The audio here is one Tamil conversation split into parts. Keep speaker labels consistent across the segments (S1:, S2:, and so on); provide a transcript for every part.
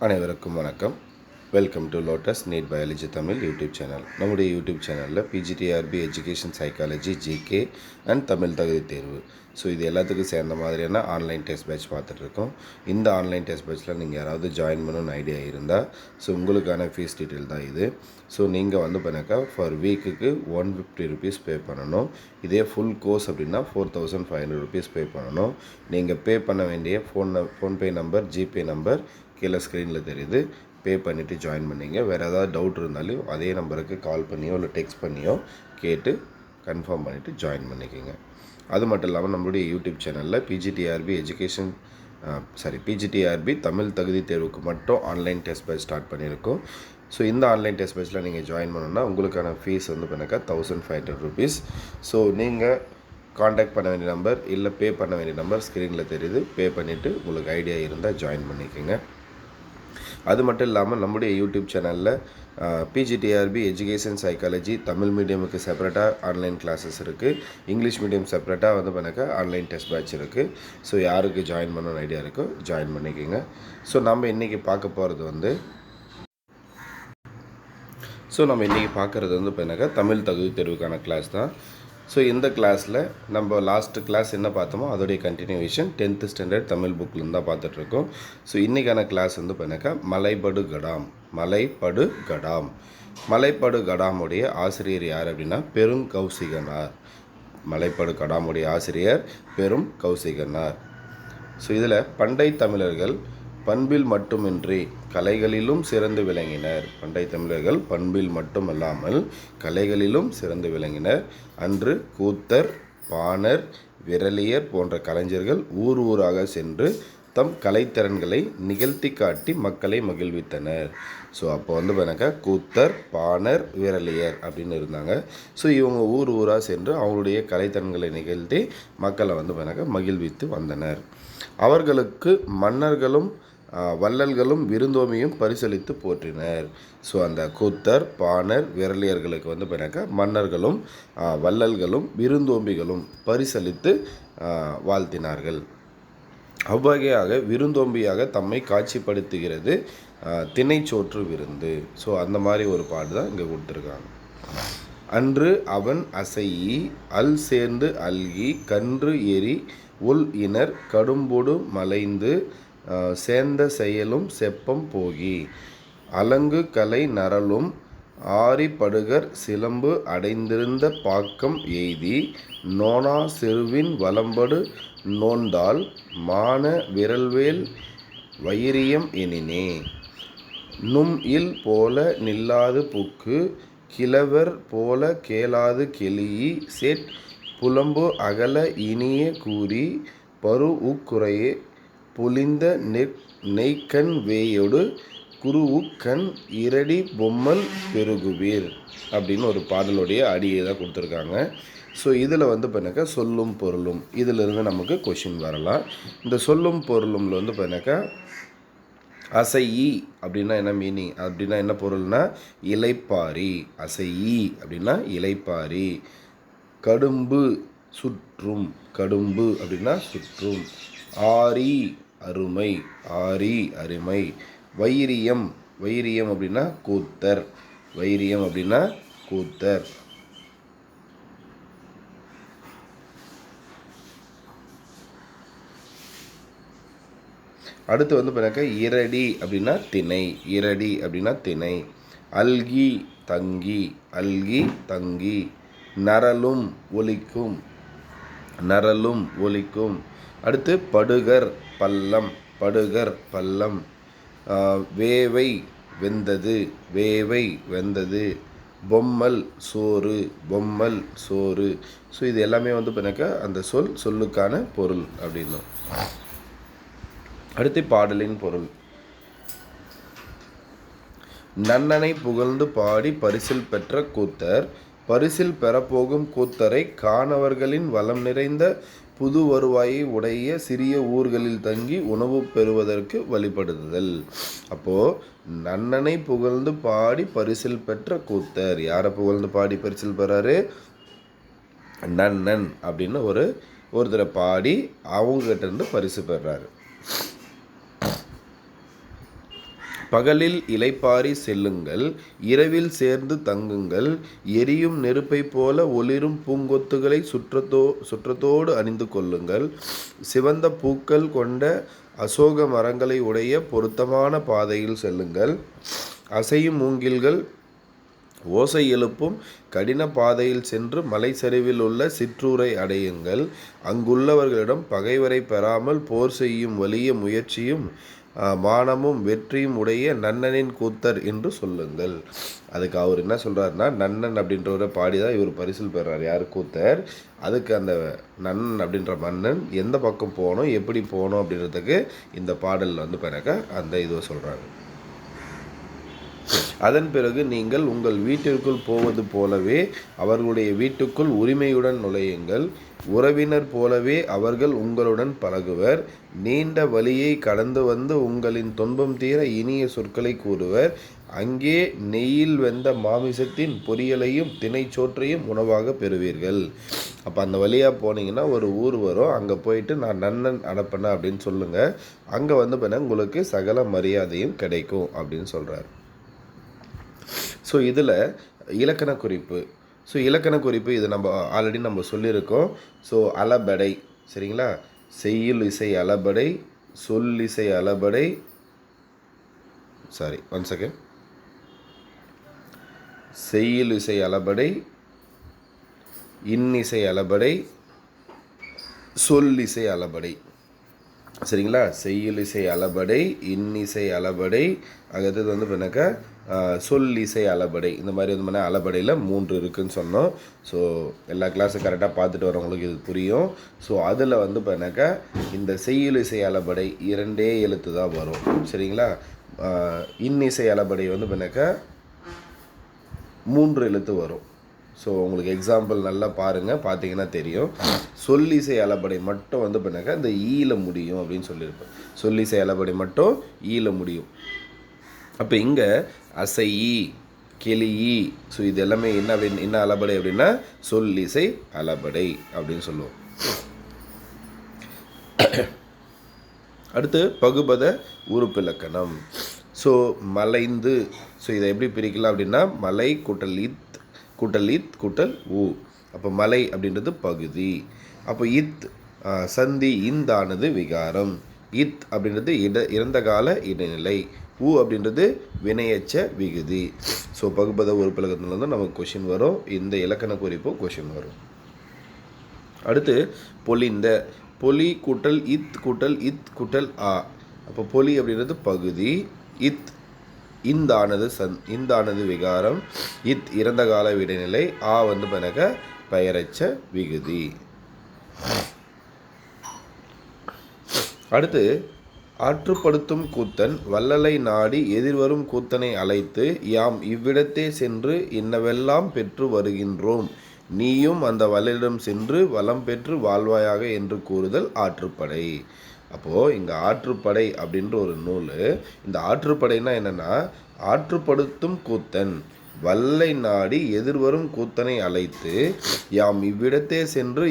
S1: அனைவருக்கும் வணக்கம். Welcome to Lotus NEET biology Tamil YouTube channel. நம்முடைய யூடியூப் சேனலில் PGTRB education psychology GK and Tamil தகுதி தேர்வு இது எல்லாத்துக்கும் சேர்ந்த மாதிரியான ஆன்லைன் டெஸ்ட் பேட்ச் பார்த்துட்ருக்கோம். இந்த ஆன்லைன் டெஸ்ட் பேட்ச்சில் நீங்கள் யாராவது ஜாயின் பண்ணணும்னு ஐடியா இருந்தால் உங்களுக்கான ஃபீஸ் டீட்டெயில் தான் இது. நீங்கள் வந்து பண்ணாக்கா ஃபார் வீக்குக்கு 150 ருபீஸ் பே பண்ணணும். இதே ஃபுல் கோர்ஸ் அப்படின்னா 4500 ருபீஸ் பே பண்ணணும். நீங்கள் பே பண்ண வேண்டிய ஃபோன்பே நம்பர், ஜிபே நம்பர் கீழே ஸ்க்ரீனில் தெரியுது. பே பண்ணிவிட்டு ஜாயின் பண்ணிங்க. வேறு ஏதாவது டவுட் இருந்தாலும் அதே நம்பருக்கு கால் பண்ணியோ இல்லை டெக்ஸ்ட் பண்ணியோ கேட்டு கன்ஃபார்ம் பண்ணிவிட்டு ஜாயின் பண்ணிக்கோங்க. அது மட்டும் இல்லாமல் நம்மளுடைய யூடியூப் சேனலில் பிஜிடிஆர்பி தமிழ் தகுதி தேர்வுக்கு மட்டும் ஆன்லைன் டெஸ்ட் பேட்ச் ஸ்டார்ட் பண்ணியிருக்கோம். இந்த ஆன்லைன் டெஸ்ட் பேட்ச்சில் நீங்கள் ஜாயின் பண்ணணுன்னா உங்களுக்கான ஃபீஸ் வந்து பண்ணாக்கா 1500 ருபீஸ். நீங்கள் காண்டாக்ட் பண்ண வேண்டிய நம்பர் இல்லை பே பண்ண வேண்டிய நம்பர் ஸ்க்ரீனில் தெரியுது. பே பண்ணிவிட்டு உங்களுக்கு ஐடியா இருந்தால் ஜாயின் பண்ணிக்கோங்க. அது மட்டும் இல்லாமல் நம்முடைய யூடியூப் சேனலில் பிஜிடிஆர்பி எஜுகேஷன் சைக்காலஜி தமிழ் மீடியமுக்கு செப்பரேட்டாக ஆன்லைன் கிளாஸஸ் இருக்குது. இங்கிலீஷ் மீடியம் செப்பரேட்டாக வந்து பண்ணாக்கா ஆன்லைன் டெஸ்ட் பேட்ச் இருக்குது. யாருக்கு ஜாயின் பண்ணணும்னு ஐடியா இருக்கோ ஜாயின் பண்ணிக்கோங்க. நம்ம இன்றைக்கி பார்க்க போகிறது வந்து பண்ணாக்கா தமிழ் தகுதி தேர்வுக்கான கிளாஸ் தான். இந்த கிளாஸில் நம்ம லாஸ்ட்டு கிளாஸ் என்ன பார்த்தோமோ அதோடைய கண்டினியூவேஷன் 10th ஸ்டாண்டர்ட் தமிழ் புக்கில் தான் பார்த்துட்ருக்கோம். இன்றைக்கான கிளாஸ் வந்து பண்ணாக்கா மலைபடு கடாமுடைய ஆசிரியர் யார் அப்படின்னா பெருங்கௌசிகனார். மலைபடு கடாமுடைய ஆசிரியர் பெருங்கௌசிகனார். இதில் பண்டை தமிழர்கள் பண்பில் மட்டுமின்றி கலைகளிலும் சிறந்து விளங்கினர். பண்டை தமிழர்கள் பண்பில் மட்டுமல்லாமல் கலைகளிலும் சிறந்து விளங்கினர். அன்று கூத்தர், பாணர், விரலியர் போன்ற கலைஞர்கள் ஊராக சென்று தம் கலைத்திறன்களை நிகழ்த்தி காட்டி மக்களை மகிழ்வித்தனர். அப்போ வந்து பண்ணாக்கா கூத்தர், பாணர், விரலியர் அப்படின்னு இருந்தாங்க. இவங்க ஊராக சென்று அவங்களுடைய கலைத்திறன்களை நிகழ்த்தி மக்களை வந்து பண்ணாக்கா மகிழ்வித்து வந்தனர். அவர்களுக்கு மன்னர்களும் வள்ளல்களும் விருந்தோம்பியும் பரிசளித்து போற்றினர். அந்த கூத்தர், பாணர், விரலியர்களுக்கு வந்து பண்ணாக்கா மன்னர்களும் வள்ளல்களும் விருந்தோம்பிகளும் பரிசளித்து வாழ்த்தினார்கள். அவ்வகையாக விருந்தோம்பியாக தம்மை காட்சிப்படுத்துகிறது திணைச்சோற்று விருந்து. அந்த மாதிரி ஒரு பாட்டு தான் இங்கே கொடுத்துருக்காங்க. அன்று அவன் அசையி அல் சேர்ந்து அல்கி கன்று எரி உள் இனர் கடும்பொடு மலைந்து சேர்ந்த செயலும் செப்பம் போகி அலங்கு கலை நரலும் ஆரிப்படுகர் சிலம்பு அடைந்திருந்த பாக்கம் எய்தி நோனா செருவின் வலம்படு நோந்தால் மான விரல்வேல் வைரியம் எனினே நும் இல் போல நில்லாது புக்கு கிழவர் போல கேளாது கெளியி சேட் புலம்பு அகல இனிய கூறி பரு உக்குறையே பொலிந்த நெய்க்கண் வேயொடு குருவுக்கண் இரடி பொம்மல் பெருகுவீர் அப்படின்னு ஒரு பாடலுடைய அடியை தான் கொடுத்துருக்காங்க. இதில் வந்து பண்ணாக்கா சொல்லும் பொருளும் இதிலிருந்து நமக்கு கொஷின் வரலாம். இந்த சொல்லும் பொருளும்ல வந்து பண்ணாக்கா அசையி அப்படின்னா என்ன மீனிங் அப்படின்னா என்ன பொருள்னா இலைப்பாரி. அசையி அப்படின்னா இலைப்பாரி. கடும்பு சுற்றும். கடும்பு அப்படின்னா சுற்றும். ஆரி அருமை. ஆரி அருமை. வைரியம். வைரியம் அப்படின்னா கூத்தர். வைரியம் அப்படின்னா கூத்தர். அடுத்து வந்து பண்ணாக்கா இரடி அப்படின்னா திணை. இரடி அப்படின்னா திணை. அல்கி தங்கி. அல்கி தங்கி. நரலும் ஒலிக்கும். நரலும் ஒலிக்கும். அடுத்து படுகர் பள்ளம். படுகர் பள்ளம். வேவை வெந்தது. வேவை வெந்தது. பொம்மல் சோறு. பொம்மல் சோறு. இது எல்லாமே வந்து பண்ணாக்கா அந்த சொல்லுக்கான பொருள் அப்படின்னும். அடுத்து பாடலின் பொருள். நன்னனை புகழ்ந்து பாடி பரிசில் பெற்ற கூத்தர் பரிசில் பெறப்போகும் கூத்தரை காணவர்களின் வளம் நிறைந்த புது வருவாயை உடைய சிறிய ஊர்களில் தங்கி உணவு பெறுவதற்கு வழிபடுதல். அப்போது நன்னனை புகழ்ந்து பாடி பரிசில் பெற்ற கூத்தர் யாரை புகழ்ந்து பாடி பரிசில் பெறாரு? நன்னன் அப்படின்னு ஒருத்தரை பாடி அவங்ககிட்ட இருந்து பரிசு பெறாரு. பகலில் இளைப்பாரி செல்லுங்கள், இரவில் சேர்ந்து தங்குங்கள், எரியும் நெருப்பைப் போல ஒளிரும் பூங்கொத்துகளை சுற்றத்தோடு அணிந்து கொள்ளுங்கள், சிவந்த பூக்கள் கொண்ட அசோக மரங்களை உடைய பொருத்தமான பாதையில் செல்லுங்கள், அசையும் மூங்கில்கள் ஓசை எழுப்பும் கடின பாதையில் சென்று மலை சரிவில் உள்ள சிற்றூரை அடையுங்கள், அங்குள்ளவர்களிடம் பகைவரை பெறாமல் போர் செய்யும் வலிய முயற்சியும் மானமும் வெற்றியும் உடைய நன்னனின் கூத்தர் என்று சொல்லுங்கள். அதுக்கு அவர் என்ன சொல்கிறாருன்னா, நன்னன் அப்படின்றவரை பாடி தான் இவர் பரிசில் பெறார். யார்? கூத்தர். அதுக்கு அந்த நன்னன் அப்படின்ற மன்னன் எந்த பக்கம் போகணும், எப்படி போகணும் அப்படின்றதுக்கு இந்த பாடலில் வந்து பிறக்க அந்த இதுவை சொல்கிறாங்க. அதன் பிறகு நீங்கள் உங்கள் வீட்டிற்குள் போவது போலவே அவர்களுடைய வீட்டுக்குள் உரிமையுடன் நுழையுங்கள், உறவினர் போலவே அவர்கள் உங்களுடன் பழகுவர், நீண்ட வழியை கடந்து வந்து உங்களின் துன்பம் தீர இனிய சொற்களை கூறுவர், அங்கே நெய்யில் வெந்த மாமிசத்தின் பொரியலையும் திணைச்சோற்றையும் உணவாக பெறுவீர்கள். அப்போ அந்த வழியாக போனீங்கன்னா ஒரு ஊர் வரும், அங்கே போயிட்டு நான் நன்னன் அனுப்பினேன் அப்படின்னு சொல்லுங்கள், அங்கே வந்து பார்த்தா உங்களுக்கு சகல மரியாதையும் கிடைக்கும் அப்படின்னு சொல்கிறார். ஸோ இதில் இலக்கண குறிப்பு. ஸோ இலக்கண குறிப்பு இது நம்ம ஆல்ரெடி நம்ம சொல்லியிருக்கோம். ஸோ அளபடை, சரிங்களா? செய்யுள் இசை அளபடை, சொல்லிசை அளபடை, சாரி ஒன் செகண்ட், செய்யுள் இசை அளபடை, இன்னிசை அளபடை, சொல்லிசை அளபடை, சரிங்களா? செய்யுள் இசை அளபடை, இன்னிசை அளபடை, அடுத்தது வந்து பின்னாக்கா சொல்லிசை அளபடை. இந்த மாதிரி வந்து பண்ணால் அளபடையில் 3 இருக்குதுன்னு சொன்னோம். ஸோ எல்லா கிளாஸும் கரெக்டாக பார்த்துட்டு வரவங்களுக்கு இது புரியும். ஸோ அதில் வந்து பண்ணாக்கா இந்த செய்யுள் இசை அளபடை 2 எழுத்து தான் வரும், சரிங்களா? இன்னிசை அளபடை வந்து பண்ணாக்கா 3 எழுத்து வரும். ஸோ உங்களுக்கு எக்ஸாம்பிள் நல்லா பாருங்கள், பார்த்தீங்கன்னா தெரியும். சொல்லிசை அளபடை மட்டும் வந்து பண்ணாக்கா இந்த ஈல முடியும் அப்படின்னு சொல்லியிருப்பேன். சொல்லிசை அளபடை மட்டும் ஈல முடியும். அப்போ இங்கே அசையி, கெளியி, ஸோ இது எல்லாமே என்ன அளபடை அப்படின்னா சொல்லிசை அளபடை அப்படின்னு சொல்லுவோம். அடுத்து பகுபத உறுப்பிலக்கணம். ஸோ மலைந்து, ஸோ இதை எப்படி பிரிக்கலாம் அப்படின்னா மலை கூட்டல் இத் கூட்டல் ஊ. அப்போ மலை அப்படின்றது பகுதி. அப்போ இத் சந்தி, இந்தானது விகாரம், இத் அப்படின்றது இறந்த கால இடைநிலை, ஊ அப்படின்றது வினையச்ச விகுதி. ஸோ பகுபத உறுப்பிலக்கணத்துல நமக்கு கொஷின் வரும், இந்த இலக்கண குறிப்பும் கொஷின் வரும். அடுத்து பொலிந்த, பொலி கூட்டல் இத் கூட்டல் ஆ. அப்போ பொலி அப்படின்றது பகுதி, இந்தானது விகாரம், இறந்த கால இடைநிலை, ஆ வந்து பிறகு பெயரச்ச விகுதி. அடுத்து ஆற்றுப்படுத்தும் கூத்தன் வள்ளலை நாடி எதிர்வரும் கூத்தனை அழைத்து, யாம் இவ்விடத்தே சென்று இன்னவெல்லாம் பெற்று வருகின்றோம், நீயும் அந்த வள்ளலிடம் சென்று வளம் பெற்று வாழ்வாயாக என்று கூறுதல் ஆற்றுப்படை. அப்போது இங்கே ஆற்றுப்படை அப்படின்ற ஒரு நூல். இந்த ஆற்றுப்படைனா என்னென்னா, ஆற்றுப்படுத்தும் கூத்தன் வல்லை நாடி எதிர்வரும் கூத்தனை அழைத்து, யாம் இவ்விடத்தே சென்று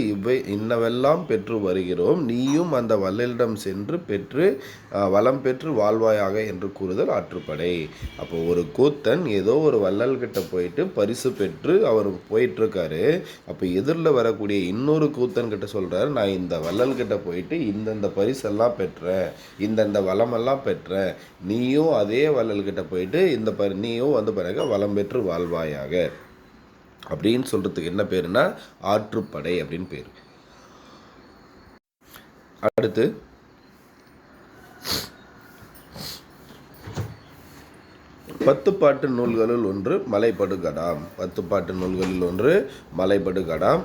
S1: இன்னவெல்லாம் பெற்று வருகிறோம், நீயும் அந்த வள்ளலிடம் சென்று பெற்று வளம் பெற்று வாழ்வாயாக என்று கூறுதல் ஆற்றுப்படை. அப்போ ஒரு கூத்தன் ஏதோ ஒரு வள்ளல்கிட்ட போயிட்டு பரிசு பெற்று அவர் போயிட்டுருக்காரு. அப்போ எதிரில் வரக்கூடிய இன்னொரு கூத்தன் கிட்ட சொல்கிறார், நான் இந்த வள்ளல்கிட்ட போயிட்டு இந்தந்த பரிசெல்லாம் பெற்றேன், இந்தந்த வளமெல்லாம் பெற்றேன், நீயும் அதே வள்ளல்கிட்ட போயிட்டு நீயும் வந்து பிறகு வளம் பெற்று வாழ்வாயாக அப்படின்னு சொல்றதுக்கு என்ன பேருனா ஆற்றுப்படை அப்படின்னு பேர். அடுத்து 10 பாட்டு நூல்களுள் ஒன்று மலைபடுகடாம். 10 பாட்டு நூல்களில் ஒன்று மலைபடுகடாம்.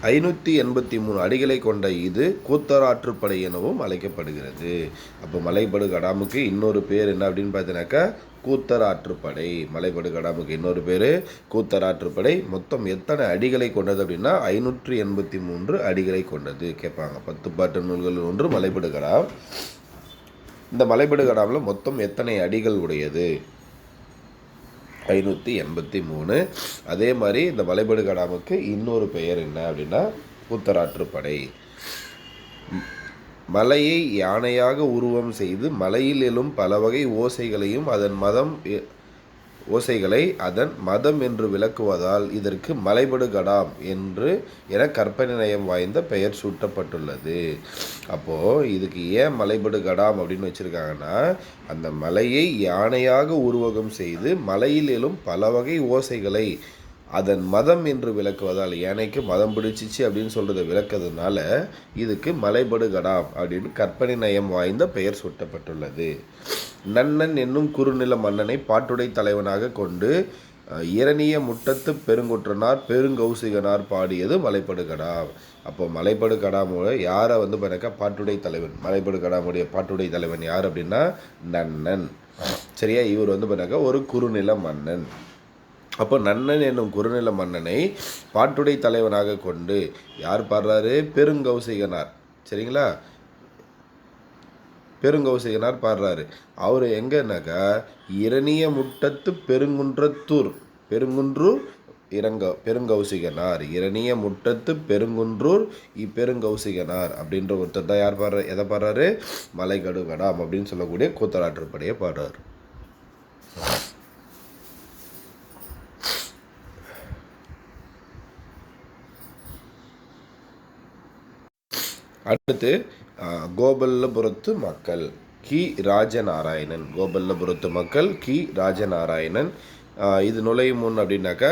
S1: 583 அடிகளை கொண்ட இது கூத்தராற்றுப்படை எனவும் அழைக்கப்படுகிறது. அப்போ மலைபடுகடாமுக்கு இன்னொரு பேர் என்ன அப்படின்னு பார்த்தீங்கன்னாக்கா கூத்தராற்றுப்படை. மலைபடுகடாமுக்கு இன்னொரு பேர் கூத்தராற்றுப்படை. மொத்தம் எத்தனை அடிகளை கொண்டது அப்படின்னா 583 அடிகளை கொண்டது கேட்பாங்க. 10 பாட்டு நூல்களில் ஒன்று மலைபடுகடாம். இந்த மலைபடுகடாமில் மொத்தம் எத்தனை அடிகள் உடையது? 583. அதே மாதிரி இந்த மலைபடுகடாமுக்கு இன்னொரு பெயர் என்ன அப்படின்னா கூத்தராற்றுப்படை. மலையை யானையாக உருவம் செய்து மலையில் எழும் பல வகை ஓசைகளை அதன் மதம் என்று விளக்குவதால் இதற்கு மலைபடு கடாம் என கற்பனை நயம் வாய்ந்த பெயர் சூட்டப்பட்டுள்ளது. அப்போது இதுக்கு ஏன் மலைபடு கடாம் அப்படின்னு வச்சுருக்காங்கன்னா, அந்த மலையை யானையாக உருவகம் செய்து மலையில் எழும் பல வகை ஓசைகளை அதன் மதம் என்று விளக்குவதால், யானைக்கு மதம் பிடிச்சிச்சு அப்படின்னு சொல்கிறத விளக்குறதுனால இதுக்கு மலைபடு கடாம் அப்படின்னு கற்பனை நயம் வாய்ந்த பெயர் சூட்டப்பட்டுள்ளது. நன்னன் என்னும் குறுநில மன்னனை பாட்டுடை தலைவனாக கொண்டு இரணிய முட்டத்து பெருங்குற்றனார் பெருங்கௌசிகனார் பாடியது மலைபடு கடாம். அப்போ மலைபடு கடாமோட யாரை பண்ணாக்கா பாட்டுடை தலைவன், மலைபடு கடாமுடைய பாட்டுடை தலைவன் யார் அப்படின்னா நன்னன். சரியா, இவர் பண்ணாக்கா ஒரு குறுநில மன்னன். அப்போ நன்னன் என்னும் குறுநில மன்னனை பாட்டுடை தலைவனாக கொண்டு யார் பாடுறாரு? பெருங்கௌசிகனார். சரிங்களா, பெருங்கௌசிகனார் பாடுறாரு. அவர் எங்கன்னாக்கா இரணிய முட்டத்து பெருங்குன்றத்தூர், பெருங்குன்றூர் பெருங்கௌசிகனார், இரணிய முட்டத்து பெருங்குன்றூர் பெருங்கௌசிகனார் அப்படின்ற ஒருத்தர் தான் யார் பாடுற எதை பாடுறாரு? மலைபடு கடாம் அப்படின்னு சொல்லக்கூடிய கூத்தலாற்றுப்படையை பாடுறாரு. அடுத்து கோபல்லபுரத்து மக்கள் கி ராஜநாராயணன். கோபல்லபுரத்து மக்கள் கி ராஜநாராயணன். இது நுழையும் முன் அப்படின்னாக்கா,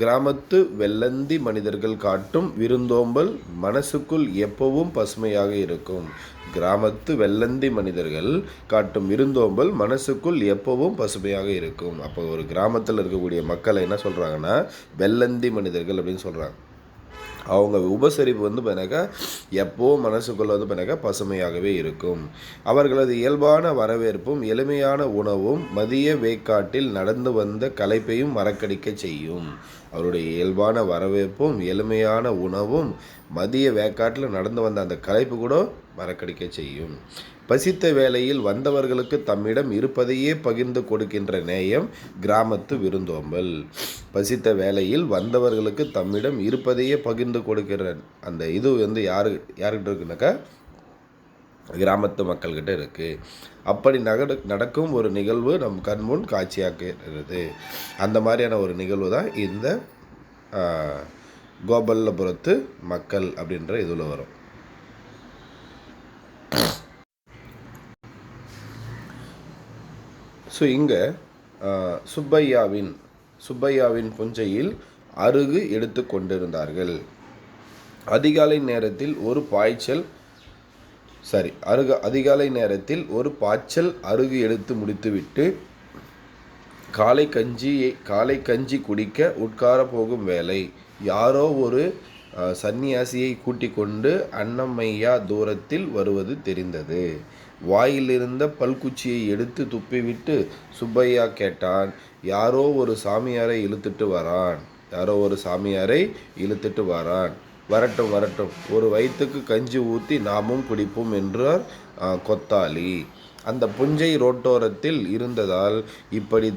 S1: கிராமத்து வெள்ளந்தி மனிதர்கள் காட்டும் விருந்தோம்பல் மனசுக்குள் எப்பவும் பசுமையாக இருக்கும். கிராமத்து வெள்ளந்தி மனிதர்கள் காட்டும் விருந்தோம்பல் மனசுக்குள் எப்பவும் பசுமையாக இருக்கும். அப்போ ஒரு கிராமத்தில் இருக்கக்கூடிய மக்களை என்ன சொல்கிறாங்கன்னா வெள்ளந்தி மனிதர்கள் அப்படின்னு சொல்கிறாங்க. அவங்க உபசரிப்பு பண்ணாக்கா எப்போவும் மனசுக்குள்ளே பண்ணாக்கா பசுமையாகவே இருக்கும். அவர்களது இயல்பான வரவேற்பும் எளிமையான உணவும் மதிய வேக்காட்டில் நடந்து வந்த களைப்பையும் மறக்கடிக்க செய்யும். அவருடைய இயல்பான வரவேற்பும் எளிமையான உணவும் மதிய வேக்காட்டில் நடந்து வந்த அந்த களைப்பு கூட மறக்கடிக்க செய்யும். பசித்த வேளையில் வந்தவர்களுக்கு தம்மிடம் இருப்பதையே பகிர்ந்து கொடுக்கின்ற நேயம் கிராமத்து விருந்தோம்பல். பசித்த வேளையில் வந்தவர்களுக்கு தம்மிடம் இருப்பதையே பகிர்ந்து கொடுக்கிற அந்த இது யாருக்கிட்ட இருக்குனாக்கா கிராமத்து மக்கள்கிட்ட இருக்குது. அப்படி நடக்கும் ஒரு நிகழ்வு நம் கண்முன் காட்சியாக்குகிறது. அந்த மாதிரியான ஒரு நிகழ்வு தான் இந்த கோபல்லபுரத்து மக்கள் அப்படின்ற இதில் வரும். ஸோ இங்கே சுப்பையாவின் புஞ்சையில் அருகு எடுத்து கொண்டிருந்தார்கள். அதிகாலை நேரத்தில் ஒரு பாய்ச்சல் அருகு எடுத்து முடித்துவிட்டு காலை கஞ்சி குடிக்க உட்கார போகும் வேளை யாரோ ஒரு சன்னியாசியை கூட்டிக் கொண்டு அன்னமையா தூரத்தில் வருவது தெரிந்தது. வாயிலிருந்த பல்குச்சியை எடுத்து துப்பிவிட்டு சுப்பையா கேட்டான், யாரோ ஒரு சாமியாரை இழுத்துட்டு வரான். வரட்டும், ஒரு வயிற்றுக்கு கஞ்சி ஊற்றி நாமும் குடிப்போம் என்றார் கொத்தாளி. அந்த புஞ்சை ரோட்டோரத்தில் இருந்ததால் இப்படி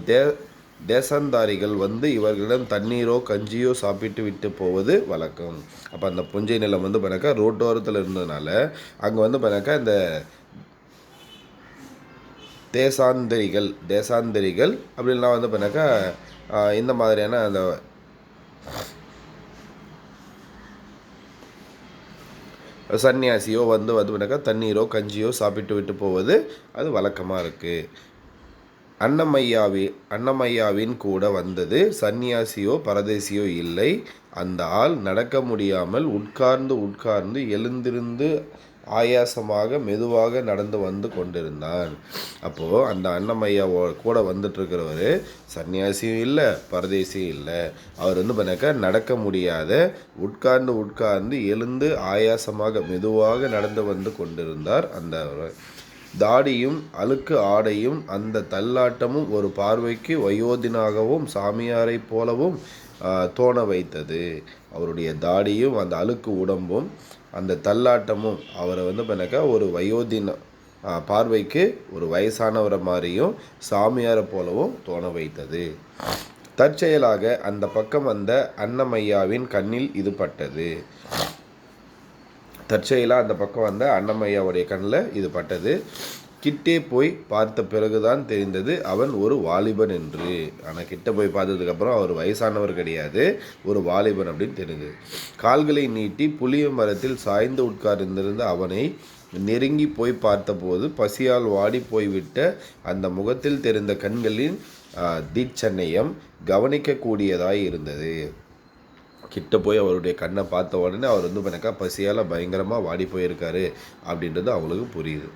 S1: தேசந்தாரிகள் இவர்களிடம் தண்ணீரோ கஞ்சியோ சாப்பிட்டு விட்டு போவது வழக்கம். அப்போ அந்த புஞ்சை நிலம் பண்ணாக்கா ரோட்டோரத்தில் இருந்ததுனால அங்கே பண்ணாக்கா இந்த தேசாந்திரிகள் அப்படின்லாம் பண்ணாக்கா இந்த மாதிரியான அந்த சன்னியாசியோ பண்ணாக்கா தண்ணீரோ கஞ்சியோ சாப்பிட்டு விட்டு போவது அது வழக்கமாக இருக்குது. அன்னமையாவின் கூட வந்தது சன்னியாசியோ பரதேசியோ இல்லை. அந்த ஆள் நடக்க முடியாமல் உட்கார்ந்து எழுந்திருந்து ஆயாசமாக மெதுவாக நடந்து கொண்டிருந்தான். அப்போது அந்த அன்னமையா கூட வந்துட்டுருக்கிறவர் சன்னியாசியும் இல்லை பரதேசியும் இல்லை. அவர் பண்ணாக்கா நடக்க முடியாத உட்கார்ந்து எழுந்து ஆயாசமாக மெதுவாக நடந்து கொண்டிருந்தார். அந்த தாடியும் அழுக்கு ஆடையும் அந்த தள்ளாட்டமும் ஒரு பார்வைக்கு வயோதினாகவும் சாமியாரை போலவும் தோண வைத்தது. அவருடைய தாடியும் அந்த அழுக்கு உடம்பும் அந்த தள்ளாட்டமும் அவரை பண்ணாக்கா ஒரு வயோதின பார்வைக்கு ஒரு வயசானவரை மாதிரியும் சாமியாரை போலவும் தோண வைத்தது. தற்செயலாக அந்த பக்கம் வந்த அன்னமையாவின் கண்ணில் இது பட்டது. தற்செயலாக அந்த பக்கம் வந்த அன்னமையாவுடைய கண்ணில் இது பட்டது. கிட்டே போய் பார்த்த பிறகுதான் தெரிந்தது அவன் ஒரு வாலிபன் என்று. ஆனால் கிட்ட போய் பார்த்ததுக்கப்புறம் அவர் வயசானவர் கிடையாது, ஒரு வாலிபன் அப்படின்னு தெரிந்தது. கால்களை நீட்டி புளிய மரத்தில் சாய்ந்து உட்கார்ந்திருந்த அவனை நெருங்கி போய் பார்த்தபோது பசியால் வாடி போய்விட்ட அந்த முகத்தில் தெரிந்த கண்களின் தீட்சண்யம் கவனிக்கக்கூடியதாய் இருந்தது. கிட்ட போய் அவருடைய கண்ணை பார்த்த உடனே அவர் வந்து பசியால் பயங்கரமாக வாடி போயிருக்காரு அப்படின்றது அவங்களுக்கு புரியுது.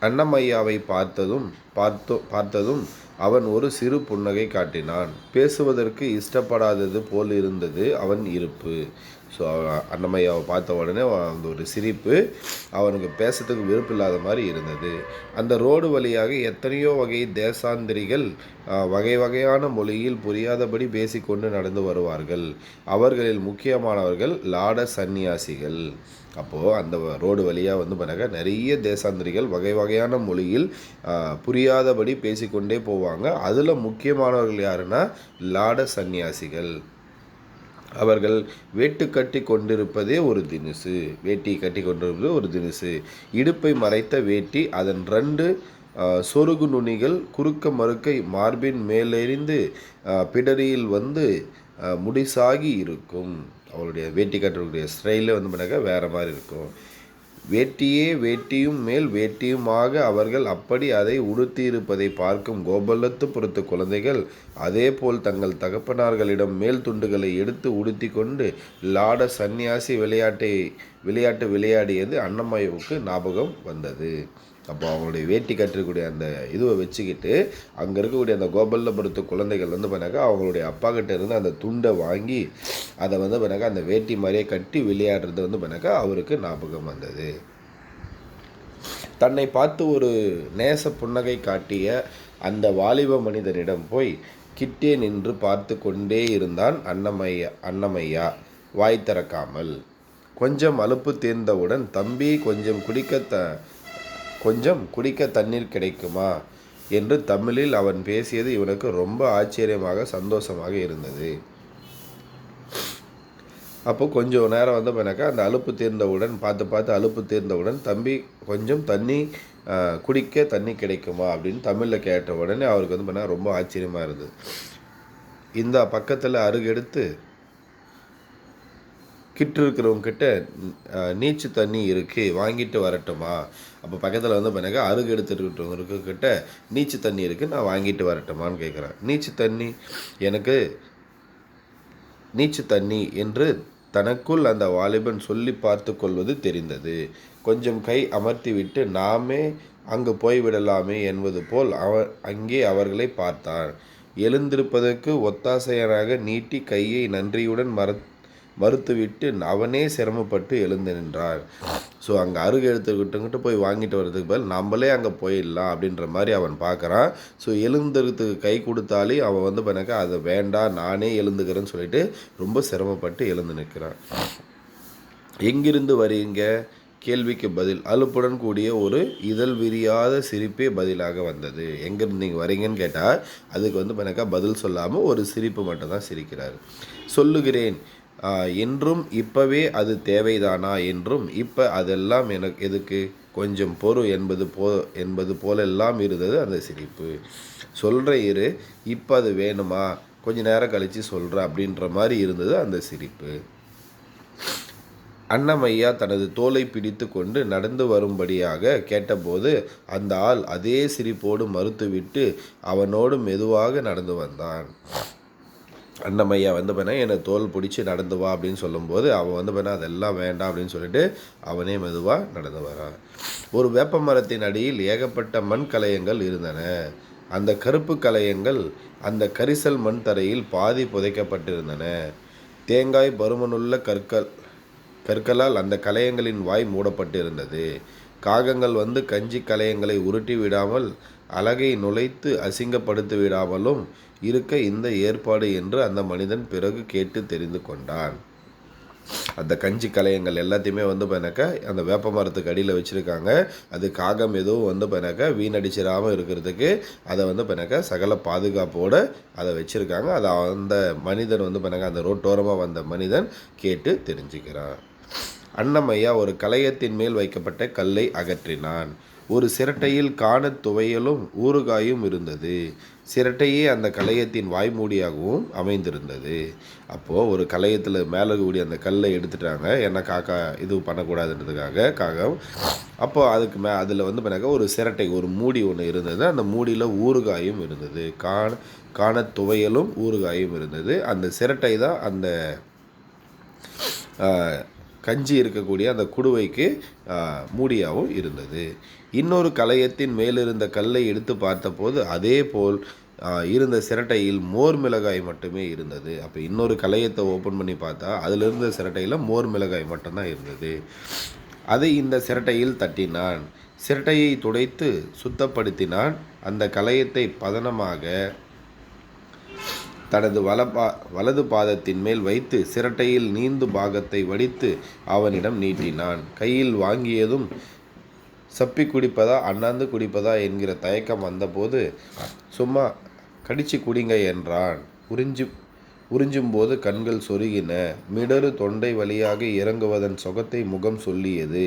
S1: அன்னமையாவை பார்த்ததும் அவன் ஒரு சிறு புன்னகை காட்டினான். பேசுவதற்கு இஷ்டப்படாதது போல் இருந்தது அவன் இருப்பு. ஸோ அன்னமையாவை பார்த்த உடனே அந்த ஒரு சிரிப்பு, அவனுக்கு பேசுறதுக்கு விருப்பம் இல்லாத மாதிரி இருந்தது. அந்த ரோடு வழியாக எத்தனையோ வகை தேசாந்திரிகள் வகை வகையான மொழியில் புரியாதபடி பேசிக்கொண்டு நடந்து வருவார்கள். அவர்களில் முக்கியமானவர்கள் லாட சந்நியாசிகள். அப்போது அந்த ரோடு வழியாக வந்து நிறைய தேசாந்திரிகள் வகை வகையான மொழியில் புரியாதபடி பேசிக்கொண்டே போவாங்க. அதில் முக்கியமானவர்கள் யாருன்னா லாட சந்நியாசிகள். அவர்கள் வேட்டு கட்டி கொண்டிருப்பதே ஒரு தினுசு. வேட்டி கட்டி கொண்டிருப்பது ஒரு தினுசு. இடுப்பை மறைத்த வேட்டி, அதன் 2 சொருகு நுனிகள் குறுக்க மறுக்க மார்பின் மேலெறிந்து பிடரியில் வந்து முடிசாகி இருக்கும். அவருடைய வேட்டி கட்டக்கூடிய ஸ்டைலே வந்து வேறு மாதிரி இருக்கும். வேட்டியும் மேல் வேட்டியுமாக அவர்கள் அப்படி அதை உடுத்தியிருப்பதை பார்க்கும் கோபல்லத்துப்புறத்து குழந்தைகள் அதே போல் தங்கள் தகப்பனார்களிடம் மேல் துண்டுகளை எடுத்து உடுத்தி கொண்டு லாட சந்நியாசி விளையாட்டு விளையாடியது அன்னமய்யாவுக்கு ஞாபகம் வந்தது. அப்போ அவங்களுடைய வேட்டி கட்டக்கூடிய அந்த இதுவை வச்சுக்கிட்டு அங்கே இருக்கக்கூடிய அந்த கோபல்லபுரத்து குழந்தைகள் வந்து அவங்களுடைய அப்பா கிட்ட இருந்து அந்த துண்டை வாங்கி அதை வந்து அந்த வேட்டி மாதிரியே கட்டி விளையாடுறது வந்து அவருக்கு ஞாபகம் வந்தது. தன்னை பார்த்து ஒரு நேச புன்னகை காட்டிய அந்த வாலிப மனிதனிடம் போய் கிட்டே நின்று பார்த்து கொண்டே இருந்தான் அன்னமையா வாய் திறக்காமல். கொஞ்சம் அலுப்பு தீர்ந்தவுடன், தம்பி கொஞ்சம் குடிக்க தண்ணீர் கிடைக்குமா என்று தமிழில் அவன் பேசியது இவனுக்கு ரொம்ப ஆச்சரியமாக சந்தோஷமாக இருந்தது. அப்போ கொஞ்சம் நேரம் வந்து அந்த அலுப்பு தீர்ந்தவுடன் பார்த்து அலுப்பு தீர்ந்தவுடன், தம்பி கொஞ்சம் குடிக்க தண்ணி கிடைக்குமா அப்படின்னு தமிழில் கேட்ட உடனே அவருக்கு வந்து ரொம்ப ஆச்சரியமாக இருந்தது. இந்த பக்கத்தில் அருகெடுத்து கிட்ட இருக்கிறவங்கக்கிட்ட நீச்சு தண்ணி இருக்குது, வாங்கிட்டு வரட்டுமா? அப்போ பக்கத்தில் வந்து அருகு எடுத்துருக்கிட்ட நீச்சு தண்ணி இருக்குது, நான் வாங்கிட்டு வரட்டுமான்னு கேட்குறேன். நீச்சு தண்ணி என்று தனக்குள் அந்த வாலிபன் சொல்லி பார்த்து கொள்வது தெரிந்தது. கொஞ்சம் கை அமர்த்தி விட்டு நாமே அங்கு போய்விடலாமே என்பது போல் அங்கே அவர்களை பார்த்தான். எழுந்திருப்பதற்கு ஒத்தாசையராக நீட்டி கையை நன்றியுடன் மறுத்துவிட்டு அவனே சிரமப்பட்டு எழுந்து நின்றார். ஸோ அங்கே அருகு எடுத்துக்கிட்டுங்கிட்டு போய் வாங்கிட்டு வர்றதுக்கு பதில் நம்மளே அங்கே போயிடலாம் அப்படின்ற மாதிரி அவன் பார்க்குறான். ஸோ எழுந்துறதுக்கு கை கொடுத்தாலே அவன் வந்து அதை வேண்டாம் நானே எழுந்துக்கிறேன்னு சொல்லிட்டு ரொம்ப சிரமப்பட்டு எழுந்து நிற்கிறான். எங்கிருந்து வரீங்க கேள்விக்கு பதில் அலுப்புடன் கூடிய ஒரு இதழ் விரியாத சிரிப்பே பதிலாக வந்தது. எங்கேருந்து நீங்கள் வரீங்கன்னு கேட்டால் அதுக்கு வந்து பதில் சொல்லாமல் ஒரு சிரிப்பு மட்டும்தான் சிரிக்கிறார். சொல்லுகிறேன் என்றும் இப்போவே அது தேவைதானா என்றும் இப்போ அதெல்லாம் எனக்கு எதுக்கு கொஞ்சம் பொறு என்பது போலெல்லாம் இருந்தது அந்த சிரிப்பு. சொல்கிற இரு, இப்போ அது வேணுமா, கொஞ்சம் நேரம் கழித்து சொல்கிற அப்படின்ற மாதிரி இருந்தது அந்த சிரிப்பு. அன்னமையா தனது தோலை பிடித்து கொண்டு நடந்து வரும்படியாக கேட்டபோது அந்த ஆள் அதே சிரிப்போடு மறுத்துவிட்டு அவனோடு மெதுவாக நடந்து வந்தான். அன்னமையா வந்து என்னை தோல் பிடிச்சி நடந்து வா அப்படின்னு சொல்லும்போது அவன் வந்து அதெல்லாம் வேண்டாம் அப்படின்னு சொல்லிட்டு அவனே மெதுவாக நடந்து வரான். ஒரு வேப்ப மரத்தின் அடியில் ஏகப்பட்ட மண் கலையங்கள் இருந்தன. அந்த கருப்பு கலையங்கள் அந்த கரிசல் மண் தரையில் பாதி புதைக்கப்பட்டிருந்தன. தேங்காய் பருமனுள்ள கற்களால் அந்த கலையங்களின் வாய் மூடப்பட்டிருந்தது. காகங்கள் வந்து கஞ்சி கலையங்களை உருட்டி விடாமல் அழகை நுழைத்து அசிங்கப்படுத்தி விடாமலும் இருக்க இந்த ஏற்பாடு என்று அந்த மனிதன் பிறகு கேட்டு தெரிந்து கொண்டான். அந்த கஞ்சி கலையங்கள் எல்லாத்தையுமே வந்து அந்த வேப்ப மரத்துக்கு அடியில் வச்சுருக்காங்க. அது காகம் எதுவும் வந்து வீணடிச்சிடாமல் இருக்கிறதுக்கு அதை வந்து சகல பாதுகாப்போடு அதை வச்சுருக்காங்க. அதை அந்த மனிதன் வந்து அந்த ரோட்டோரமாக வந்த மனிதன் கேட்டு தெரிஞ்சுக்கிறான். அன்னமையா ஒரு கலயத்தின் மேல் வைக்கப்பட்ட கல்லை அகற்றினான். ஒரு சிரட்டையில் காணத் துவையலும் ஊறுகாயும் இருந்தது. சிரட்டையே அந்த கலயத்தின் வாய்மூடியாகவும் அமைந்திருந்தது. அப்போது ஒரு கலயத்தில் மேலே கூடிய அந்த கல்லை எடுத்துட்டாங்க, ஏன்னா காக்கா இது பண்ணக்கூடாதுன்றதுக்காக காகம். அப்போ அதுக்கு அதில் வந்து பண்ணாக்க ஒரு சிரட்டை, ஒரு மூடி ஒன்று இருந்தது. அந்த மூடியில் ஊறுகாயும் இருந்தது. காணத் துவையலும் ஊறுகாயும் இருந்தது. அந்த சிரட்டை தான் அந்த கஞ்சி இருக்கக்கூடிய அந்த குடுவைக்கு மூடியாகவும் இருந்தது. இன்னொரு கலயத்தின் மேலிருந்த கல்லை எடுத்து பார்த்தபோது அதே போல் இருந்த சிரட்டையில் மோர் மிளகாய் மட்டுமே இருந்தது. அப்போ இன்னொரு கலயத்தை ஓப்பன் பண்ணி பார்த்தா அதில் இருந்த சிரட்டையில் மோர் மிளகாய் மட்டும்தான் இருந்தது. அதை இந்த சிரட்டையில் தட்டினான். சிரட்டையை துடைத்து சுத்தப்படுத்தினான். அந்த கலயத்தை பதனமாக தனது வலது பாதத்தின் மேல் வைத்து சிரட்டையில் நீந்து பாகத்தை வடித்து அவனிடம் நீட்டினான். கையில் வாங்கியதும் சப்பி குடிப்பதா அண்ணாந்து குடிப்பதா என்கிற தயக்கம் வந்தபோது சும்மா கடிச்சு குடிங்க என்றான். உறிஞ்சும்போது கண்கள் சொருகின. மிடறு தொண்டை வழியாக இறங்குவதன் சுகத்தை முகம் சொல்லியது.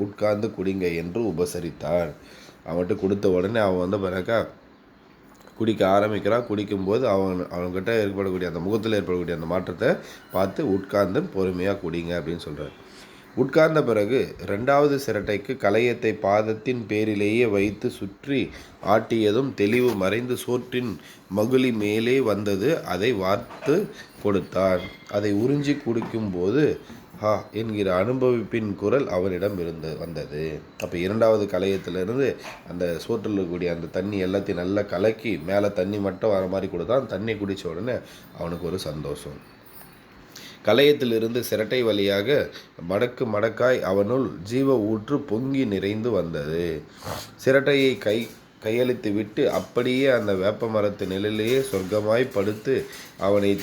S1: உட்கார்ந்து குடிங்க என்று உபசரித்தான். அவன்கிட்ட கொடுத்த உடனே அவன் வந்து பிறக்கா குடிக்க ஆரம்பிக்கிறான். குடிக்கும்போது அவன்கிட்ட ஏற்படக்கூடிய அந்த முகத்தில் ஏற்படக்கூடிய அந்த மாற்றத்தை பார்த்து உட்கார்ந்து பொறுமையாக குடிங்க அப்படின்னு சொல்கிறார். உட்கார்ந்த பிறகு 2வது சிரட்டைக்கு கலயத்தை பாதத்தின் பேரிலேயே வைத்து சுற்றி ஆட்டியதும் தெளிவு மறைந்து சோற்றின் மகுளி மேலே வந்தது. அதை வார்த்து கொடுத்தான். அதை உறிஞ்சி குடிக்கும்போது ஹா என்கிற அனுபவிப்பின் குரல் அவனிடம் வந்தது. அப்போ 2வது கலயத்திலிருந்து அந்த சோற்றில் இருக்கக்கூடிய அந்த தண்ணி எல்லாத்தையும் நல்லா கலக்கி மேலே தண்ணி மட்டும் வர மாதிரி கொடுத்தான். தண்ணி குடித்த உடனே அவனுக்கு ஒரு சந்தோஷம். கலயத்திலிருந்து சிரட்டை வழியாக மடக்காய் அவனுள் ஜீவ ஊற்று பொங்கி நிறைந்து வந்தது. சிரட்டையை கையளித்து விட்டு அப்படியே அந்த வேப்ப மரத்து நிழலிலேயே சொர்க்கமாய் படுத்து அவனை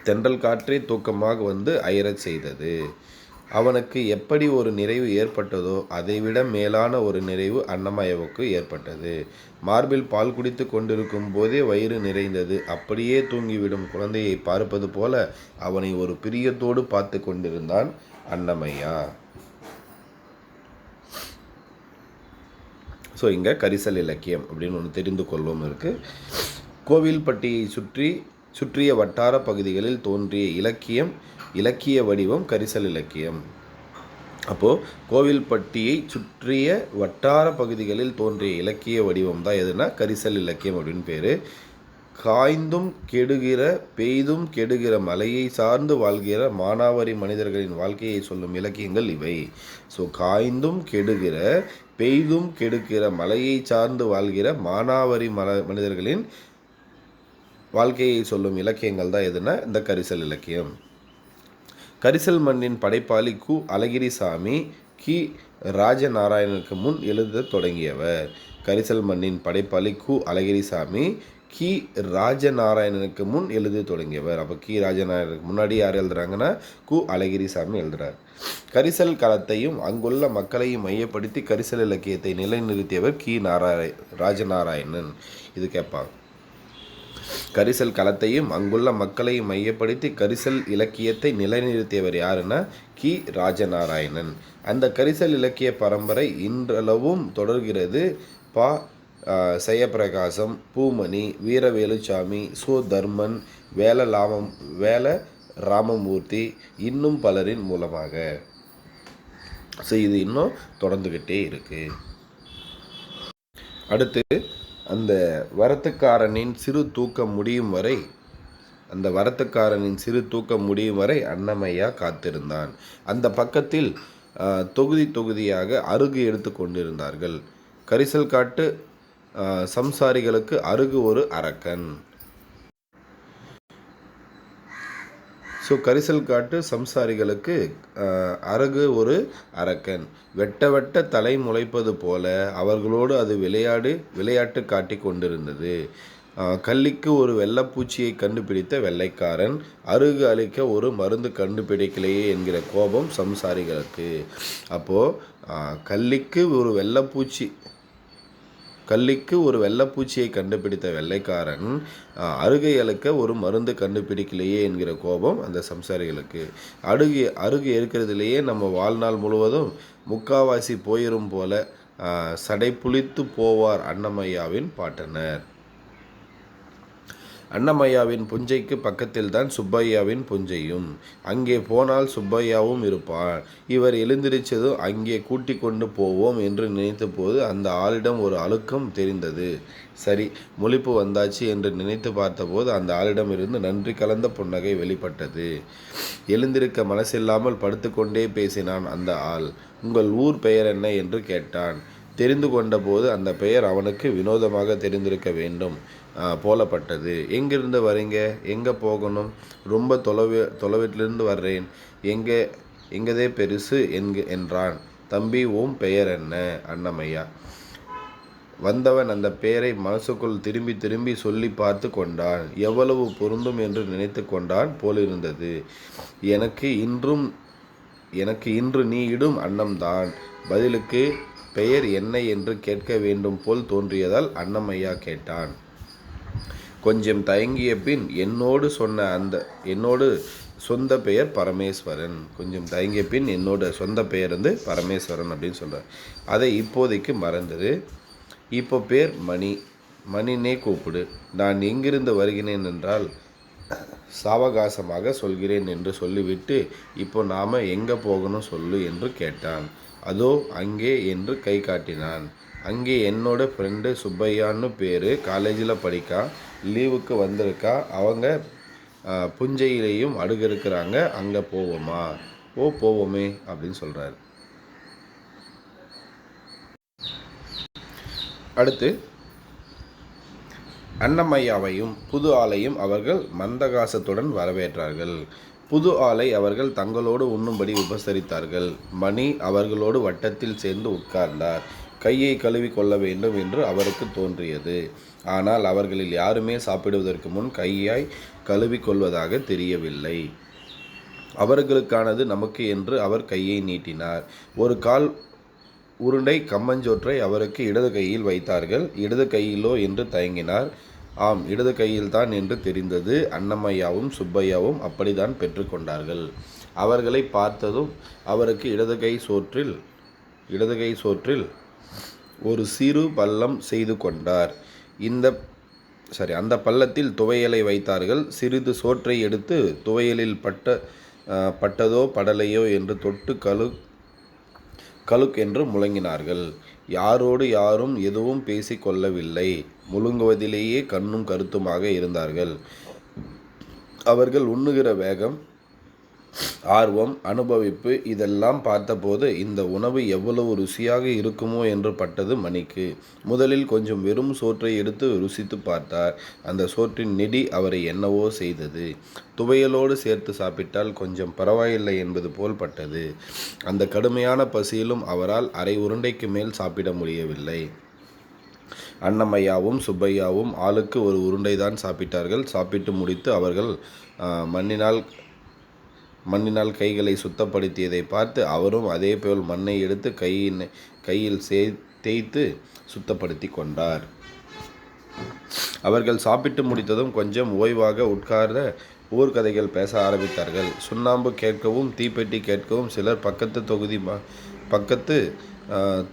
S1: தென்றல் காற்றே தூக்கமாக வந்து அயரச் செய்தது. அவனுக்கு எப்படி ஒரு நிறைவு ஏற்பட்டதோ அதைவிட மேலான ஒரு நிறைவு அன்னமயாவுக்கு ஏற்பட்டது. மார்பில் பால் குடித்து கொண்டிருக்கும் போதே வயிறு நிறைந்தது. அப்படியே தூங்கிவிடும் குழந்தையை பார்ப்பது போல அவனை ஒரு பிரியத்தோடு பார்த்து கொண்டிருந்தான் அன்னமையா. ஸோ இங்கே கரிசல் இலக்கியம் அப்படின்னு ஒன்று தெரிந்து கொள்வோம் இருக்குது. கோவில்பட்டியை சுற்றிய வட்டார பகுதிகளில் தோன்றிய இலக்கிய வடிவம் கரிசல் இலக்கியம். அப்போது கோவில்பட்டியை சுற்றிய வட்டார பகுதிகளில் தோன்றிய இலக்கிய வடிவம் தான் எதுனா கரிசல் இலக்கியம் அப்படின்னு பேர். காய்ந்தும் கெடுகிற பெய்தும் கெடுகிற மலையை சார்ந்து வாழ்கிற மானாவாரி மனிதர்களின் வாழ்க்கையை சொல்லும் இலக்கியங்கள் இவை. ஸோ காய்ந்தும் கெடுகிற பெய்தும் கெடுக்கிற மலையை சார்ந்து வாழ்கிற மானாவாரி மனிதர்களின் வாழ்க்கையை சொல்லும் இலக்கியங்கள் தான் எதுனா இந்த கரிசல் இலக்கியம். கரிசல் மண்ணின் படைப்பாளி கு. அழகிரிசாமி கி. ராஜநாராயணனுக்கு முன் எழுத தொடங்கியவர். கரிசல் மண்ணின் படைப்பாளி கு. அழகிரிசாமி கி. ராஜநாராயணனுக்கு முன் எழுத தொடங்கியவர். அப்போ கி. ராஜநாராயணனுக்கு முன்னாடி யார் எழுதுறாங்கன்னா கு. அழகிரிசாமி எழுதுறார். கரிசல் களத்தையும் அங்குள்ள மக்களையும் மையப்படுத்தி கரிசல் இலக்கியத்தை நிலைநிறுத்தியவர் கி. ராஜநாராயணன். இது கேட்பாங்க. கரிசல் களத்தையும் அங்குள்ள மக்களையும் மையப்படுத்தி கரிசல் இலக்கியத்தை நிலைநிறுத்தியவர் யாருன்னா கி. ராஜநாராயணன். அந்த கரிசல் இலக்கிய பரம்பரை இன்றளவும் தொடர்கிறது. பா. ஜெயப்பிரகாசம், பூமணி, வீரவேலுச்சாமி, சோ. தர்மன், வேல ராமமூர்த்தி இன்னும் பலரின் மூலமாக. ஸோ இது இன்னும் தொடர்ந்துக்கிட்டே இருக்கு. அடுத்து அந்த வரத்துக்காரனின் சிறு தூக்கம் முடியும் வரை அன்னமையா காத்திருந்தான். அந்த பக்கத்தில் தொகுதியாக அருகு எடுத்து கொண்டிருந்தார்கள். கரிசல் காட்டு சம்சாரிகளுக்கு அருகு ஒரு அரக்கன். ஸோ கரிசல் காட்டு சம்சாரிகளுக்கு அருகு ஒரு அரக்கன். வெட்ட தலை முளைப்பது போல அவர்களோடு அது விளையாட்டு காட்டி கொண்டிருந்தது. கள்ளிக்கு ஒரு வெள்ளைப்பூச்சியை கண்டுபிடித்த வெள்ளைக்காரன் அருகு அழிக்க ஒரு மருந்து கண்டுபிடிக்கலையே என்கிற கோபம் சம்சாரிகளுக்கு. அப்போது கள்ளிக்கு ஒரு வெள்ளைப்பூச்சி கள்ளிக்கு ஒரு வெள்ளைப்பூச்சியை கண்டுபிடித்த வெள்ளைக்காரன் அருகை அழுக்க ஒரு மருந்து கண்டுபிடிக்கலையே என்கிற கோபம் அந்த சம்சாரிகளுக்கு. அருகு இருக்கிறதுலையே நம்ம வாழ்நாள் முழுவதும் முக்காவாசி போயிரும் போல சடைப்புளித்து போவார் அன்னமையாவின் பாட்டனர். அன்னமையாவின் புஞ்சைக்கு பக்கத்தில்தான் சுப்பையாவின் புஞ்சையும். அங்கே போனால் சுப்பையாவும் இருப்பான். இவர் எழுந்திருச்சதும் அங்கே கூட்டி கொண்டு போவோம் என்று நினைத்த போது அந்த ஆளிடம் ஒரு அழுக்கம் தெரிந்தது. சரி, முழிப்பு வந்தாச்சு என்று நினைத்து பார்த்தபோது அந்த ஆளிடமிருந்து நன்றி கலந்த புன்னகை வெளிப்பட்டது. எழுந்திருக்க மனசில்லாமல் படுத்துக்கொண்டே பேசினான் அந்த ஆள். உங்கள் ஊர் பெயர் என்ன என்று கேட்டான். தெரிந்து கொண்ட போது அந்த பெயர் அவனுக்கு வினோதமாக தெரிந்திருக்க வேண்டும் போலப்பட்டது. எங்கிருந்து வரீங்க? எங்கே போகணும்? ரொம்ப தொலைவிலிருந்து வர்றேன். எங்கதே பெருசு என்றான். தம்பி, உன் பெயர் என்ன? அன்னமையா. வந்தவன் அந்த பெயரை மனசுக்குள் திரும்பி திரும்பி சொல்லி பார்த்து கொண்டான். எவ்வளவு பொருந்தும் என்று நினைத்து கொண்டான் போலிருந்தது. எனக்கு இன்று நீ இடும் அன்னம்தான். பதிலுக்கு பெயர் என்ன என்று கேட்க வேண்டும் போல் தோன்றியதால் அன்னமையா கேட்டான். கொஞ்சம் தயங்கிய பின் என்னோடு சொந்த பெயர் பரமேஸ்வரன். என்னோட சொந்த பெயர் பரமேஸ்வரன் அப்படின்னு சொல்கிறார். அதை இப்போதைக்கு மறந்தது. இப்போ பேர் மணினே கூப்பிடு. நான் எங்கிருந்து வருகிறேன் என்றால் சாவகாசமாக சொல்கிறேன் என்று சொல்லிவிட்டு இப்போ நாம் எங்கே போகணும் சொல்லு என்று கேட்டான். அதோ அங்கே என்று கை காட்டினான். அங்கே என்னோட ஃப்ரெண்டு சுப்பையான்னு பேர், காலேஜில் படிக்கா, லீவுக்கு வந்திருக்கா. அவங்க புஞ்சையிலையும் அடுகு இருக்கிறாங்க. அங்கே போவோமா? போவோமே அப்படின்னு சொல்கிறார். அடுத்து அன்னமையாவையும் புது ஆளையும் அவர்கள் மந்தகாசத்துடன் வரவேற்றார்கள். புது ஆளை அவர்கள் தங்களோடு உண்ணும்படி உபசரித்தார்கள். மணி அவர்களோடு வட்டத்தில் சேர்ந்து உட்கார்ந்தார். கையை கழுவி கொள்ள வேண்டும் என்று அவருக்கு தோன்றியது. ஆனால் அவர்களில் யாருமே சாப்பிடுவதற்கு முன் கையாய் கழுவி கொள்வதாக தெரியவில்லை. அவர்களுக்கானது நமக்கு என்று அவர் கையை நீட்டினார். ஒரு கால் உருண்டை கம்மஞ்சோற்றை அவருக்கு இடது கையில் வைத்தார்கள். இடது கையிலோ என்று தயங்கினார். ஆம், இடது கையில்தான் என்று தெரிந்தது. அன்னமையாவும் சுப்பையாவும் அப்படித்தான் பெற்றுக்கொண்டார்கள். அவர்களை பார்த்ததும் அவருக்கு இடது கை சோற்றில் ஒரு சிறு பள்ளம் செய்து கொண்டார். அந்த பள்ளத்தில் துவையலை வைத்தார்கள். சிறிது சோற்றை எடுத்து துவையலில் பட்டதோ படலையோ என்று தொட்டு கழுக் என்று முழங்கினார்கள். யாரோடு யாரும் எதுவும் பேசி கொள்ளவில்லை. முழுங்குவதிலேயே கண்ணும் கருத்துமாக இருந்தார்கள். அவர்கள் உண்ணுகிற வேகம், ஆர்வம், அனுபவிப்பு இதெல்லாம் பார்த்தபோது இந்த உணவு எவ்வளவு ருசியாக இருக்குமோ என்று பட்டது மணிக்கு. முதலில் கொஞ்சம் வெறும் சோற்றை எடுத்து ருசித்து பார்த்தார். அந்த சோற்றின் நெடி அவரை என்னவோ செய்தது. துவையலோடு சேர்த்து சாப்பிட்டால் கொஞ்சம் பரவாயில்லை என்பது போல் பட்டது. அந்த கடுமையான பசியிலும் அவரால் அரை உருண்டைக்கு மேல் சாப்பிட முடியவில்லை. அன்னமையாவும் சுப்பையாவும் ஆளுக்கு ஒரு உருண்டைதான் சாப்பிட்டார்கள். சாப்பிட்டு முடித்து அவர்கள் மண்ணினால் கைகளை சுத்தப்படுத்தியதை பார்த்து அவரும் அதே போல் மண்ணை எடுத்து கையில் தேய்த்து சுத்தப்படுத்தி கொண்டார். அவர்கள் சாப்பிட்டு முடித்ததும் கொஞ்சம் ஓய்வாக உட்கார்ந்த ஊர்கதைகள் பேச ஆரம்பித்தார்கள். சுண்ணாம்பு கேட்கவும் தீப்பெட்டி கேட்கவும் சிலர் பக்கத்து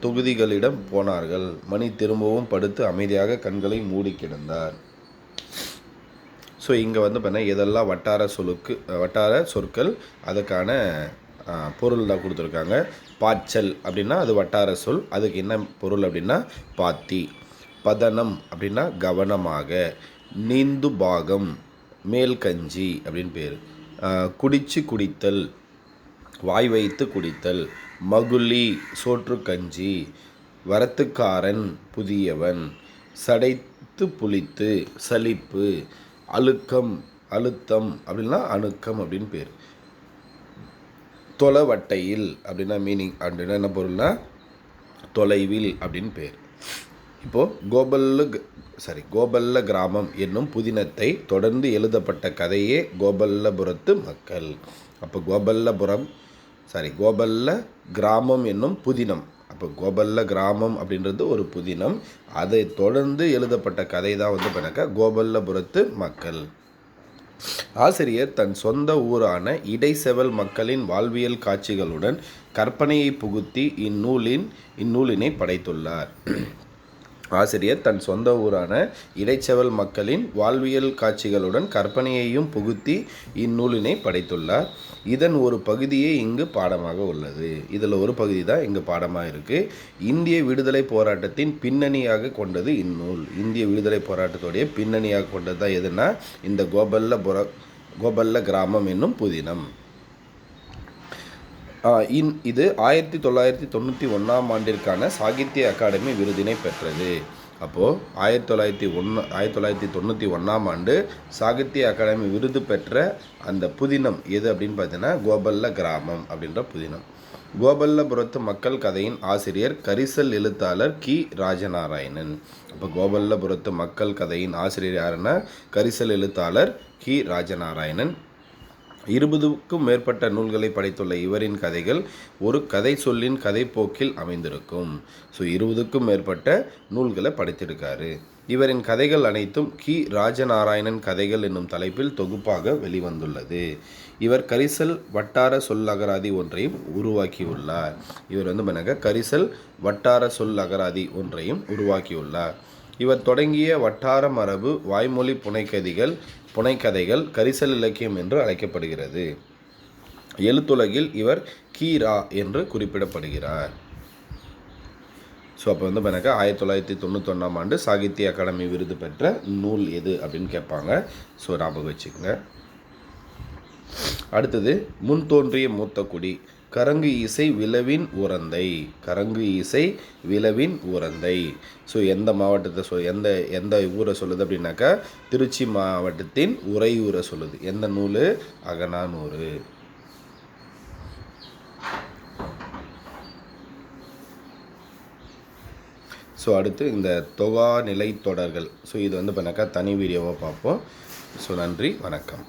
S1: தொகுதிகளிடம் போனார்கள். மணி திரும்பவும் படுத்து அமைதியாக கண்களை மூடி கிடந்தார். ஸோ இங்கே பார்த்தீங்கன்னா இதெல்லாம் வட்டார சொற்கள், அதுக்கான பொருள் தான் கொடுத்துருக்காங்க. பாய்ச்சல் அப்படின்னா அது வட்டார சொல். அதுக்கு என்ன பொருள் அப்படின்னா பாத்தி. பதனம் அப்படின்னா கவனமாக. நீந்து பாகம் மேல் கஞ்சி அப்படின்னு பேர். குடித்தல் வாய் வைத்து குடித்தல். மகுளி சோற்று கஞ்சி. வரத்துக்காரன் புதியவன். சடைத்து புளித்து சலிப்பு. அழுத்தம் அப்படின்னா அணுக்கம் அப்படின்னு பேர். தொலைவட்டையில் அப்படின்னா மீனிங் அப்படின்னா என்ன பொருள்னா தொலைவில் அப்படின்னு பேர். இப்போது கோபல்ல கிராமம் என்னும் புதினத்தை தொடர்ந்து எழுதப்பட்ட கதையே கோபல்லபுரத்து மக்கள். அப்போ கோபல்ல கிராமம் என்னும் புதினம் அப்போ கோபல்ல கிராமம் அப்படின்றது ஒரு புதினம். அதை தொடர்ந்து எழுதப்பட்ட கதை தான் வந்து பார்த்தீங்கன்னாக்கா கோபல்லபுரத்து மக்கள். ஆசிரியர் தன் சொந்த ஊரான இடைச்செவல் மக்களின் வாழ்வியல் காட்சிகளுடன் கற்பனையை புகுத்தி இந்நூலினை படைத்துள்ளார். ஆசிரியர் தன் சொந்த ஊரான இடைச்செவல் மக்களின் வாழ்வியல் காட்சிகளுடன் கற்பனையையும் புகுத்தி இந்நூலினை படைத்துள்ளார். இதன் ஒரு பகுதியே இங்கு பாடமாக உள்ளது. இதில் ஒரு பகுதி தான் இங்கு பாடமாக இருக்குது. இந்திய விடுதலை போராட்டத்தின் பின்னணியாக கொண்டது இந்நூல். இந்திய விடுதலை போராட்டத்துடைய பின்னணியாக கொண்டது தான் எதுனா இந்த கோபல்ல கிராமம் என்னும் புதினம். இது 1991 ஆண்டிற்கான சாகித்ய அகாடமி விருதினை பெற்றது. அப்போது 1991 ஆண்டு சாகித்ய அகாடமி விருது பெற்ற அந்த புதினம் எது அப்படின்னு பார்த்தீங்கன்னா கோபல்ல கிராமம் அப்படின்ற புதினம். கோபல்லபுரத்து மக்கள் கதையின் ஆசிரியர் கரிசல் எழுத்தாளர் கி. ராஜநாராயணன். அப்போ கோபல்லபுரத்து மக்கள் கதையின் ஆசிரியர் யாருன்னா கரிசல் எழுத்தாளர் கி. ராஜநாராயணன். 20க்கும் மேற்பட்ட நூல்களை படைத்துள்ள இவரின் கதைகள் ஒரு கதை சொல்லின் கதைப்போக்கில் அமைந்திருக்கும். ஸோ 20க்கும் மேற்பட்ட நூல்களை படைத்திருக்காரு. இவரின் கதைகள் அனைத்தும் கி. ராஜநாராயணன் கதைகள் என்னும் தலைப்பில் தொகுப்பாக வெளிவந்துள்ளது. இவர் கரிசல் வட்டார சொல் அகராதி ஒன்றையும் உருவாக்கியுள்ளார். இவர் வந்து கரிசல் வட்டார சொல் அகராதி ஒன்றையும் உருவாக்கியுள்ளார். இவர் தொடங்கிய வட்டார மரபு வாய்மொழி புனைக்கதைகள் கரிசல் இலக்கியம் என்று அழைக்கப்படுகிறது. எழுத்துலகில் இவர் கீரா என்று குறிப்பிடப்படுகிறார். ஸோ அப்போ வந்து 1991 ஆண்டு சாகித்ய அகாடமி விருது பெற்ற நூல் எது அப்படின்னு கேட்பாங்க. ஸோ ஞாபகம் வச்சுக்கோங்க. அடுத்தது முன் தோன்றிய மூத்த குடி. கரங்கு இசை விளவின் உரந்தை. ஸோ எந்த மாவட்டத்தை எந்த ஊரை சொல்லுது அப்படின்னாக்கா திருச்சி மாவட்டத்தின் உறையூரை சொல்லுது. எந்த நூல்? அகநானூறு. ஸோ அடுத்து இந்த தொகா நிலை தொடர்கள். ஸோ இது வந்து தனி வீடியோவாக பார்ப்போம். ஸோ நன்றி, வணக்கம்.